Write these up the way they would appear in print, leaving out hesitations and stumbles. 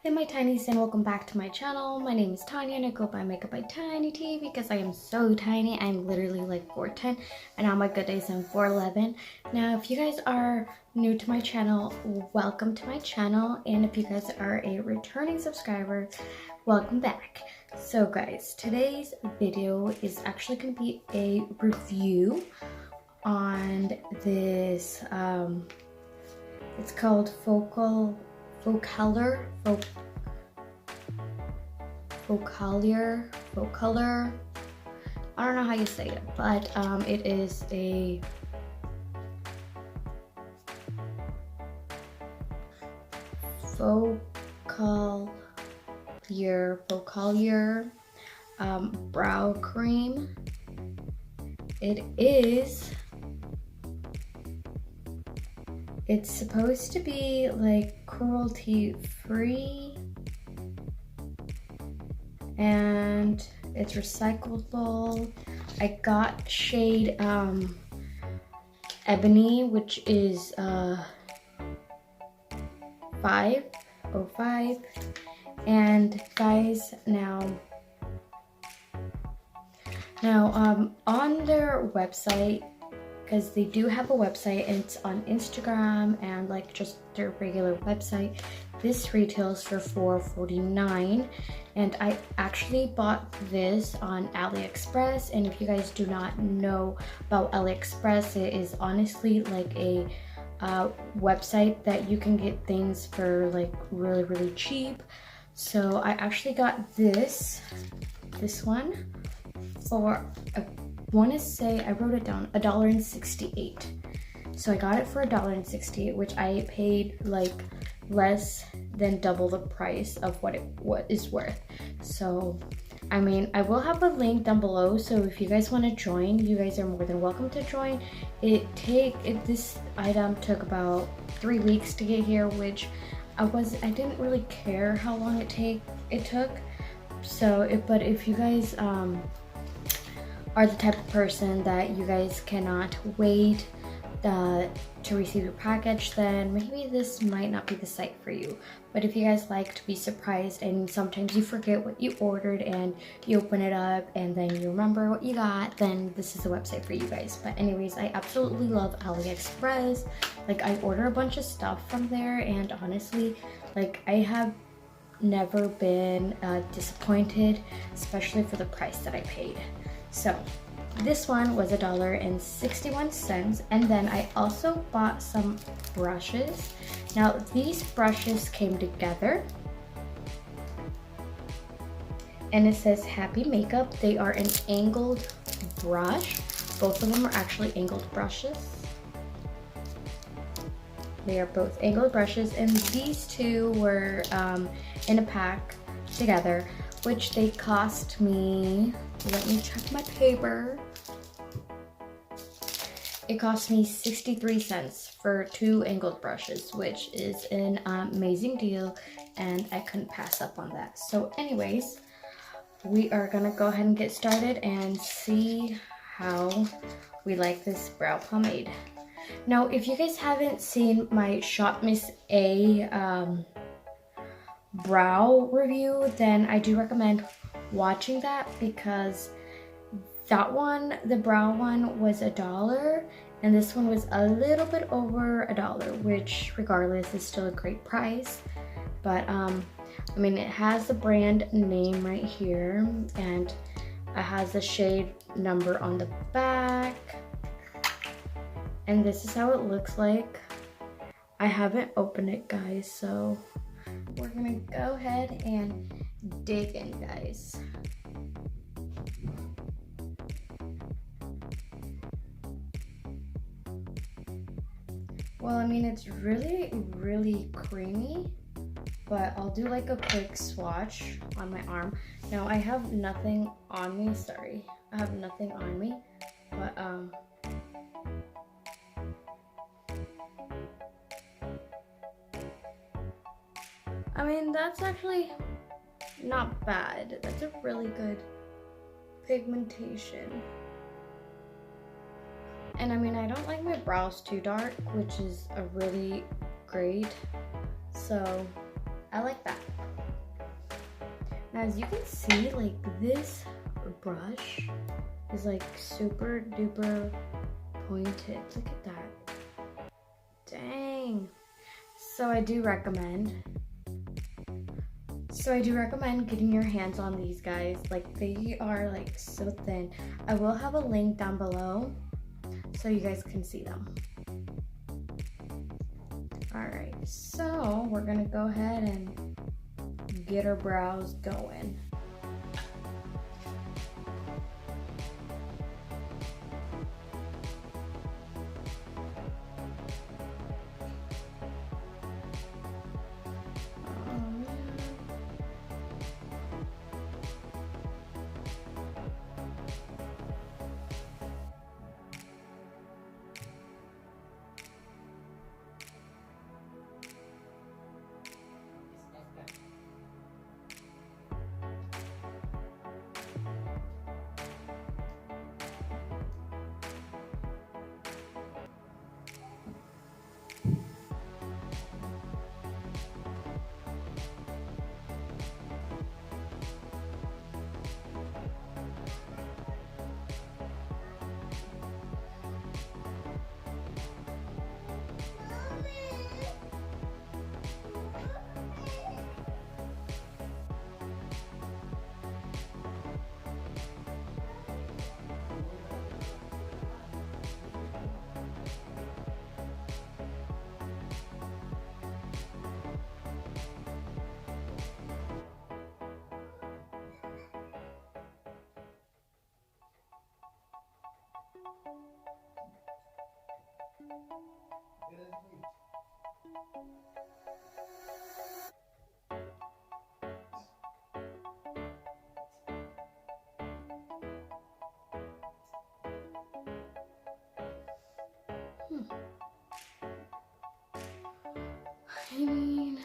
Hey my tinies, and welcome back to my channel. My name is Tanya and I go by Makeup by Tiny T because I am so tiny. I'm literally like 4'10", and on my good days I'm 4'11". Now if you guys are new to my channel, welcome to my channel, and if you guys are a returning subscriber, welcome back. So guys, today's video is actually going to be a review on this it's called Focallure. I don't know how you say it, but it is a Focallure brow cream. It's supposed to be like cruelty free, and it's recyclable. I got shade Ebony, which is 505. And guys, now on their website, because they do have a website and it's on Instagram and like just their regular website, this retails for $4.49, and I actually bought this on Aliexpress. And if you guys do not know about Aliexpress, it is honestly like a website that you can get things for like really cheap. So I actually got this one for I want to say, I wrote it down, $1.68. So I got it for $1.68, which I paid like less than double the price of what is worth. So I mean, I will have a link down below, so if you guys want to join, you guys are more than welcome to join. This item took about 3 weeks to get here, which I didn't really care how long it took. So but if you guys are the type of person that you guys cannot wait to receive your package, then maybe this might not be the site for you. But if you guys like to be surprised and sometimes you forget what you ordered and you open it up and then you remember what you got, then this is the website for you guys. But anyways, I absolutely love Aliexpress. Like, I order a bunch of stuff from there, and honestly, like, I have never been disappointed, especially for the price that I paid. So this one was $1.61, and then I also bought some brushes. Now these brushes came together and it says Happy Makeup. They are an angled brush. Both of them are actually angled brushes. They are both angled brushes, and these two were in a pack together, which they cost me, let me check my paper. It cost me 63 cents for 2 angled brushes, which is an amazing deal, and I couldn't pass up on that. So anyways, we are gonna go ahead and get started and see how we like this brow pomade. Now, if you guys haven't seen my Shop Miss A brow review, then I do recommend watching that, because that one, the brow one, was $1 and this one was a little bit over $1, which regardless is still a great price. But I mean, it has the brand name right here, and it has the shade number on the back, and this is how it looks like. I haven't opened it, guys, so we're gonna go ahead and dig in, guys. Well, I mean, it's really creamy, but I'll do like a quick swatch on my arm. Now, I have nothing on me, sorry. I have nothing on me, but I mean, that's actually not bad. That's a really good pigmentation. And I mean, I don't like my brows too dark, which is a really great. So I like that. Now as you can see, like this brush is like super duper pointed. Look at that. Dang. So I do recommend getting your hands on these guys. Like they are like so thin. I will have a link down below so you guys can see them. Alright, so we're gonna go ahead and get our brows going. I mean,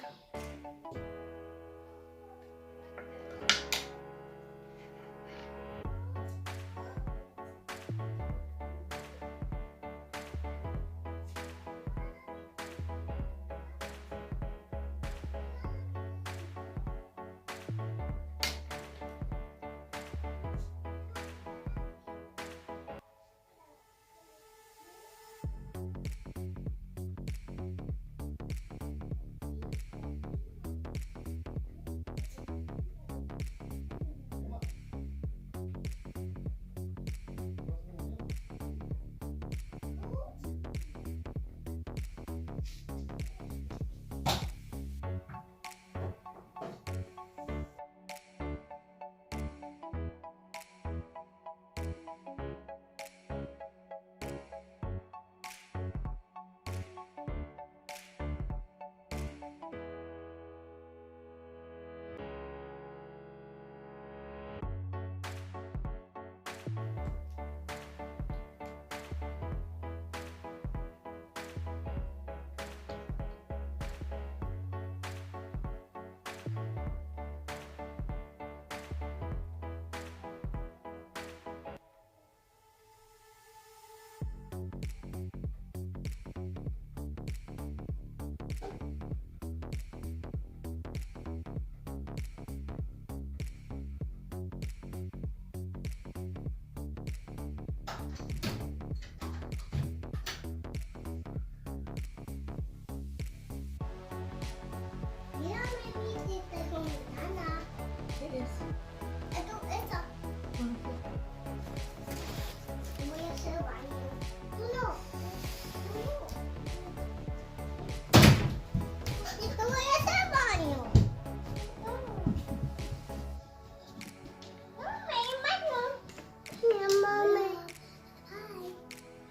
it is.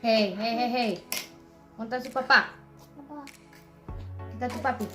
Hey. Monta su papá. Kita tu papi.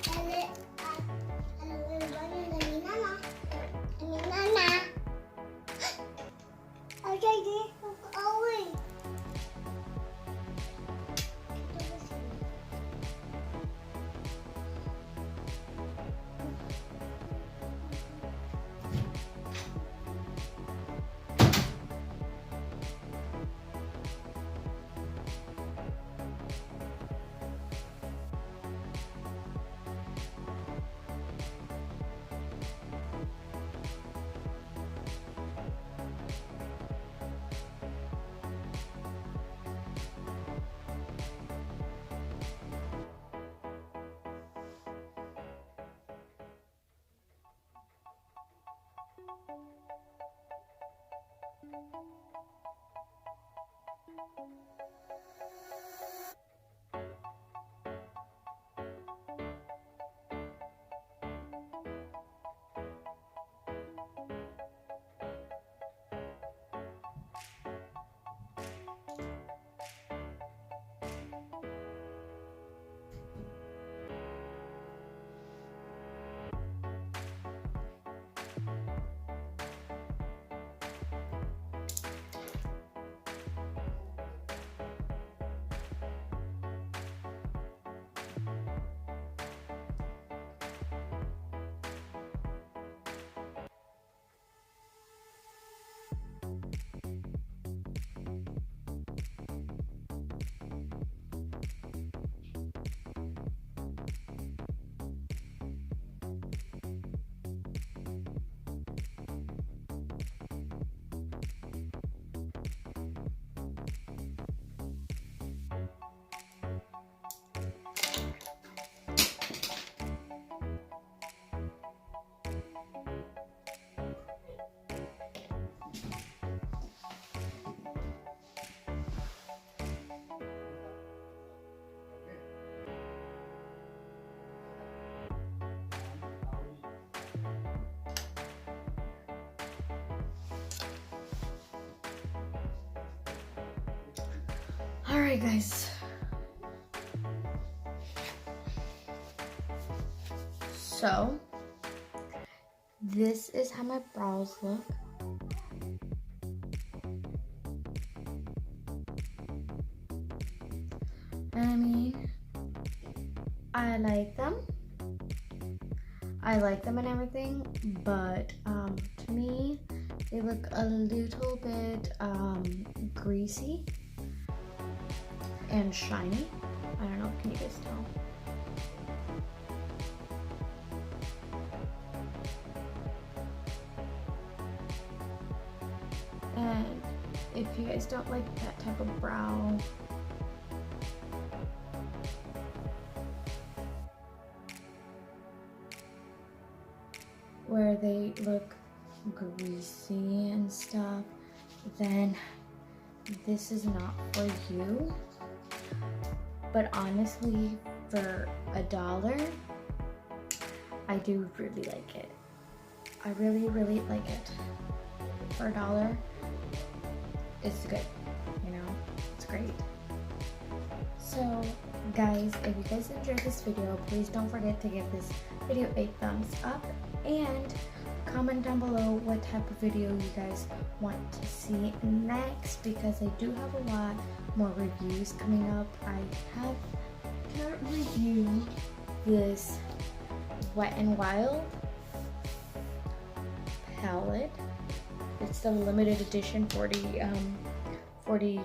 Alright guys, so this is how my brows look. I mean, I like them and everything, but to me they look a little bit greasy and shiny. I don't know, can you guys tell? And if you guys don't like that type of brow, where they look greasy and stuff, then this is not for you. But honestly, for $1, I do really like it. I really, really like it. For $1, it's good, you know, it's great. So guys, if you guys enjoyed this video, please don't forget to give this video a thumbs up and comment down below what type of video you guys want to see next, because I do have a lot more reviews coming up. I have to review this Wet n Wild palette. It's the limited edition 40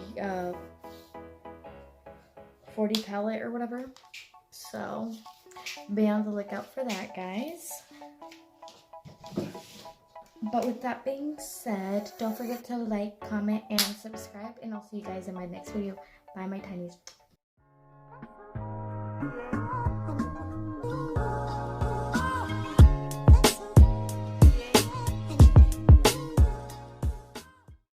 palette or whatever. So be on the lookout for that, guys. But with that being said, don't forget to like, comment, and subscribe, and I'll see you guys in my next video. Bye, my tinies.